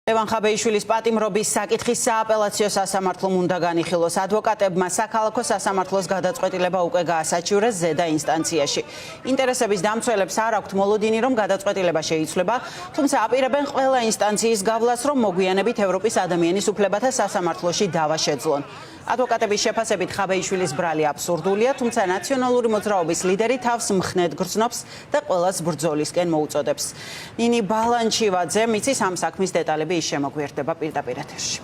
ლევან ხაბეიშვილის პატიმრობის საკითხის სააპელაციო სასამართლომ უნდა განიხილოს. ადვოკატებმა საქალაქო სასამართლოს გადაწყვეტილება უკვე გაასაჩივრეს ზედა ინსტანციაში. ინტერესების დამცველებს არ აქვთ მოლოდინი, რომ გადაწყვეტილება შეიცვლება, თუმცა აპირებენ ყველა ინსტანციის გავლას, რომ მოგვიანებით ევროპის ადამიანის უფლებათა სასამართლოში დავა შეძლონ. ადვოკატების შეფასებით ხაბეიშვილის ბრალი აბსურდულია, თუმცა ნაციონალური მოძრაობის ლიდერი თავს მხნედ გრძნობს და ყველას ბრძოლისკენ მოუწოდებს. ნინი ბალანჩივაძე მიცის ამ საქმის დეტალები ის შემოგვიერთდება პირდაპირ ეთერში.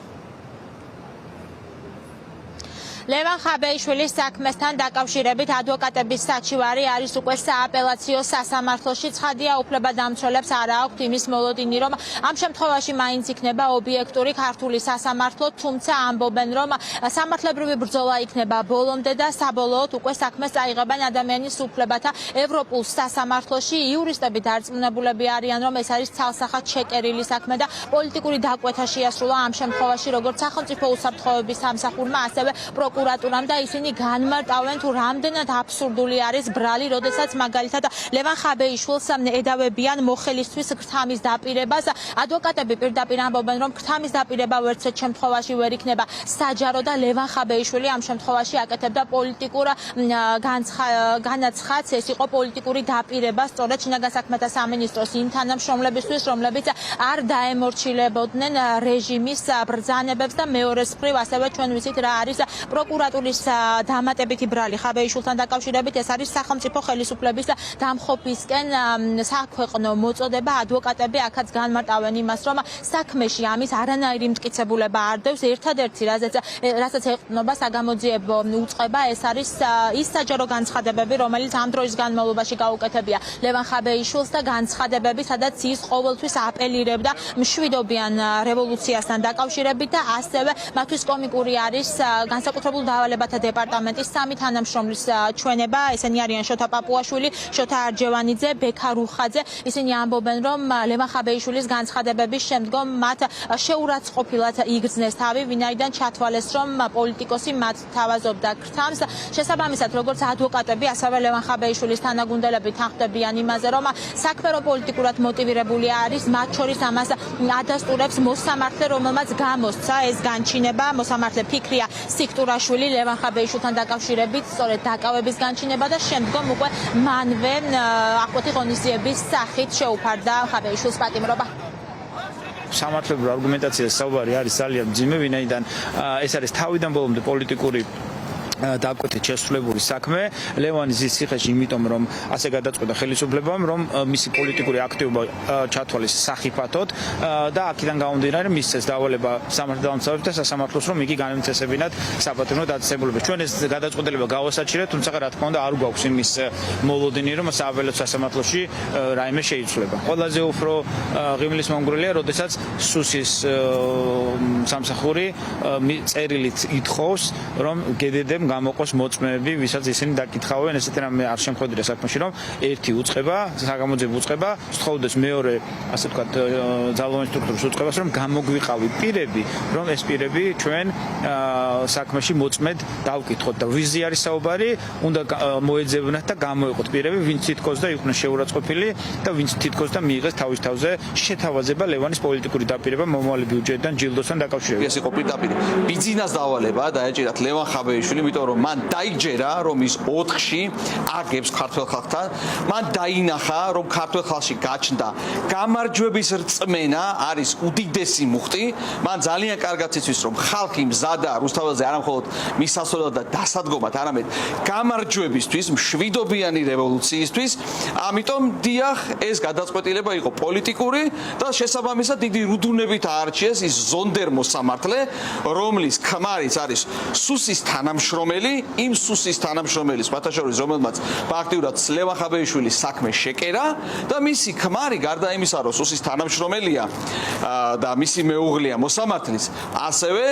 ლევან ხაბეიშვილის საქმესთან დაკავშირებით ადვოკატების საჩივარი არის უკვე სააპელაციო სასამართლოში. ცხადია, უფლებადამცველებს არ აქვთ იმის მოლოდინი, რომ ამ შემთხვევაში მაინც იქნება ობიექტური ქართული სასამართლო, თუმცა ამბობენ, რომ სამართლებრივი ბრძოლა იქნება ბოლომდე და საბოლოოდ უკვე საქმეს წაიღებენ ადამიანის უფლებათა ევროპულ სასამართლოში. იურისტები დარწმუნებულები არიან, რომ ეს არის ცალსახად შეკერილი საქმე და პოლიტიკური დაკვეთა შეასრულა ამ შემთხვევაში, როგორც სახელმწიფო უსაფრთხოების სამსახურმა, ასევე პროკურატურამ და ისინი განმარტავენ თუ რამდენად აბსურდული არის ბრალი, როდესაც მაგალითად ლევან ხაბეიშვილს ედავებიან მოხელისთვის ქრთამის დაპირებას. ადვოკატები პირდაპირ ამბობენ, რომ ქრთამის დაპირება ვერცერთ შემთხვევაში ვერ იქნება საჯარო და ლევან ხაბეიშვილი ამ შემთხვევაში აკეთებდა პოლიტიკურ განაცხადს. ეს იყო პოლიტიკური დაპირება სწორედ შინაგან საქმეთა სამინისტროს იმ თანამშრომლებისთვის, რომლებიც არ დაემორჩილებოდნენ რეჟიმის ბრძანებებს და მეორეს მხრივ ასევე ჩვენ ვიცით რა არის პროკურატურის დამატებითი ბრალი ხაბეიშვილთან დაკავშირებით. ეს არის სახელმწიფო ხელისუფლების დამხობისკენ საქვეყნო მოწოდება. ადვოკატები აქაც განმარტავენ იმას, რომ საქმეში ამის არანაირი მტკიცებულება არ დევს. ერთადერთი რასაც ეყრდნობა საგამოძიებო უწყება, ეს არის ის საჯარო განცხადებები, რომელიც ამ დროის განმავლობაში გაუკეთებია ლევან ხაბეიშვილს და განცხადებები, სადაც ის ყოველთვის აპელირებდა მშვიდობიან რევოლუციასთან დაკავშირებით და ასევე მათთვის კომიკური არის განსაკუთრებულ დავალებათა დეპარტამენტის სამი თანამშრომლის ჩვენება. ესენი არიან შოთა პაპუაშვილი, შოთა არჯევანიძე, ბექა რუხაძე. ისინი ამბობენ, რომ ლევან ხაბეიშვილის განცხადებების შემდგომ მათ შეურაცხყოფილად იგრძნეს თავი, ვინაიდან ჩათვალეს, რომ პოლიტიკოსი მათ თავაზობდა ქრთამს. შესაბამისად, როგორც ადვოკატები, ასევე ლევან ხაბეიშვილის თანაგუნდელები თანხმდებიან იმაზე, რომ საქმე რო პოლიტიკურად მოტივირებული არის, მათ შორის ამას ადასტურებს მოსამართლე, რომელმაც გამოსცა ეს განჩინება. მოსამართლე ფიქრია სიქტურაშვილი ლევან ხაბეიშვილთან დაკავშირებით, სწორედ დაკავების განჩინება და შემდგომ უკვე მანვე აღკვეთი ღონისძიების სახით შეუფარდა ხაბეიშვილს პატიმრობა. სამართლებრივ არგუმენტაციას საუბარი არის ძალიან მძიმე, ვინაიდან ეს არის თავიდან ბოლომდე პოლიტიკური დაკვეთით შესრულებული საქმე. ლევანის ის ციხეში იმიტომ, რომ ასე გადაწყვეტა ხელისუფლებამ, რომ მისი პოლიტიკური აქტივობა ჩათვალეს სახიფათოდ და აქედან გამომდინარე მისცეს დავალება სამართალდამცველებს და სასამართლოს, რომ იგი განემწესებინათ საპატიმრო დაწესებულებას. ჩვენ ეს გადაწყვეტილება გავასაჩირეთ, თუმცა რა თქმა უნდა არ გვაქვს იმის მოლოდინი, რომ სააპელაციო სასამართლოში რაიმე შეიცვლება. ყველაზე უფრო ღიმლის მომგვრელია, როდესაც სუსის სამსახური წერილით ითხოვს, რომ გედედემ გამოყოს მოწმეები, ვისაც ისინი დაკითხავენ, ესეთი რამე არ შემხედრია საქმეში, რომ ერთი უწყება, საგამოძიებო უწყება, სთხოვდეს მეორე, ასე ვთქვათ, ძალოვანი სტრუქტურის უწყებას, რომ გამოგვიყავი პირები, რომ ეს პირები ჩვენ საქმეში მოწმედ დავკითხოთ და ვიზი არის საუბარი, უნდა მოეძებნათ და გამოეყოთ პირები, ვინც თითქოს და იყვნენ შეურაცხყოფილი და ვინც თითქოს და მიიღეს თავის თავზე შეთავაზება ლევანის პოლიტიკური დაპირება მომავალი ბიუჯეტიდან ჯილდოსთან დაკავშირებით. ეს იყო პირდაპირ ბიძინას დავალება დაეჭირათ ლევან ხაბეიშვილი, იმიტომ რომ მან დაიჯერა, რომ ის 4-ში აგებს ქართველ ხალხთან, მან დაინახა, რომ ქართველ ხალხში გაჩნდა გამარჯვების რწმენა არის უდიდესი მუხტი. მან ძალიან კარგად იცის, რომ ხალხი მზადა რუსთაველზე არამხოლოდ მისასვლელად და დასადგომად, არამედ გამარჯვებისთვის, მშვიდობიანი რევოლუციისთვის. ამიტომ დიახ, ეს გადაწყვეტილება იყო პოლიტიკური და შესაბამისად დიდი რუდუნებით აარჩიეს ის ზონდერ მოსამართლე, რომლის ქმარიც არის სუსის თანამშრომელი, იმ სუსის თანამშრომელის ფათაშორის, რომელმაც ფაქტიურად ლევან ხაბეიშვილის საქმე შეკერა და მისი ქმარი გარდა იმისა, რომ სუსის თანამშრომელია და მისი მეუღლეა მოსამართლის, ასევე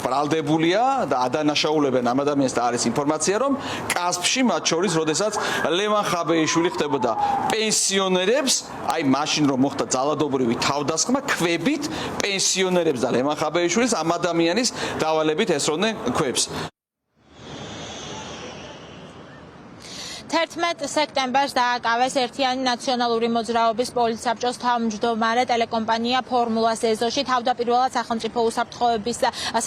ბრალდებულია და ადანაშაულებენ ამ ადამიანს და არის ინფორმაცია, რომ კასპში მათ შორის, როდესაც ლევან ხაბეიშვილი ხდებოდა პენსიონერებს, აი მაშინ რომ მოხდა ძალადობრივი თავდასხმა, ქვებით პენსიონერებს და ლევან ხაბეიშვილის ამ ადამიანის დავალებით ესროდნენ ქვებს. 11 სექტემბერს დააკავეს ერთიანი ნაციონალური მოძრაობის პოლიტსაბჭოს თავმჯდომარე ტელეკომპანია ფორმულას ეზოში. თავდაპირველად სახელმწიფო უსაფრთხოების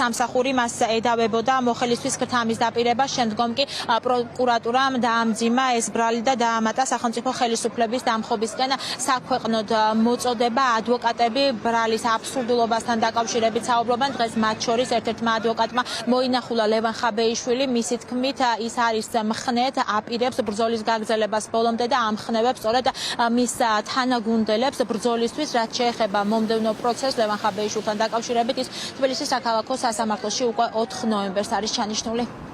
სამსახური მას ედავებოდა მოხელისთვის ქრთამის დაპირებას, შემდგომ კი პროკურატურამ დაამძიმა ეს ბრალი და დაამატა სახელმწიფო ხელისუფლების დამხობისკენ საქვეყნოდ მოწოდება. ადვოკატები ბრალის აბსურდულობასთან დაკავშირებით საუბრობენ. დღეს მათ შორის ერთ-ერთმა ადვოკატმა მოინახულა ლევან ხაბეიშვილი. მისი თქმით, ის არის მხნედ, აპირებს ბრძოლის გაგრძელებას ბოლომდე და ამხნევებს სწორედ მის თანაგუნდელებს ბრძოლისთვის, რაც შეეხება მომდევნო პროცესს ლევან ხაბეიშვილთან დაკავშირებით. ის თბილისის საქალაქო სასამართლოში უკვე 4 ნოემბერს არის ჩანიშნული.